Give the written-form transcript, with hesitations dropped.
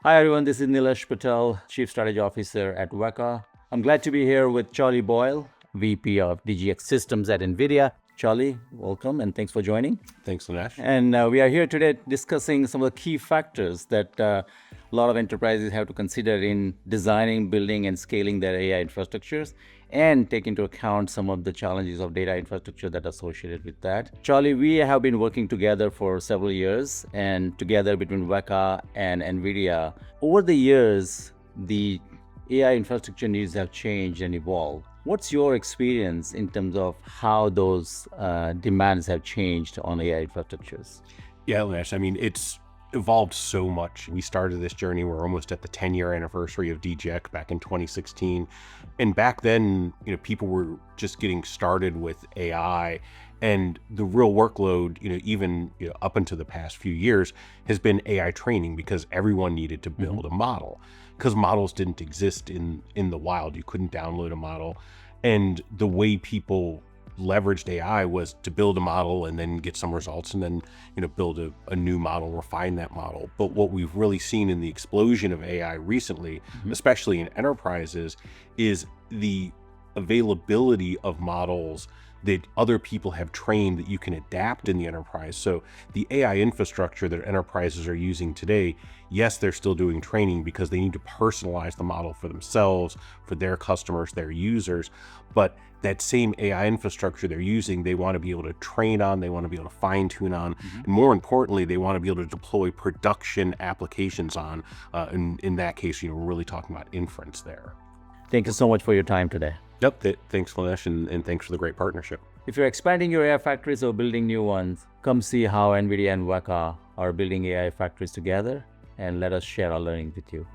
Hi everyone, this is Nilesh Patel, Chief Strategy Officer at WEKA. I'm glad to be here with Charlie Boyle, VP of DGX Systems at NVIDIA. Charlie, welcome and thanks for joining. Thanks, Nilesh. And we are here today discussing some of the key factors that a lot of enterprises have to consider in designing, building, and scaling their AI infrastructures, and take into account some of the challenges of data infrastructure that are associated with that. Charlie, we have been working together for several years, and together between WEKA and NVIDIA. Over the years, the AI infrastructure needs have changed and evolved. What's your experience in terms of how those demands have changed on AI infrastructures? Yeah, Nilesh, I mean, it's evolved so much. We started this journey, we're almost at the 10-year anniversary of DGX back in 2016. And back then, people were just getting started with AI, and the real workload, even up until the past few years, has been AI training, because everyone needed to build a model, because models didn't exist in the wild. You couldn't download a model. And the way people leveraged AI was to build a model and then get some results, and then build a new model, refine that model. But what we've really seen in the explosion of AI recently, especially in enterprises, is the availability of models that other people have trained that you can adapt in the enterprise. So the AI infrastructure that enterprises are using today, yes, they're still doing training because they need to personalize the model for themselves, for their customers, their users. But that same AI infrastructure they're using, they want to be able to train on, they want to be able to fine tune on, and more importantly, they want to be able to deploy production applications on. In that case, we're really talking about inference there. Thank you so much for your time today. Yep, thanks, Nilesh, and thanks for the great partnership. If you're expanding your AI factories or building new ones, come see how NVIDIA and WEKA are building AI factories together, and let us share our learnings with you.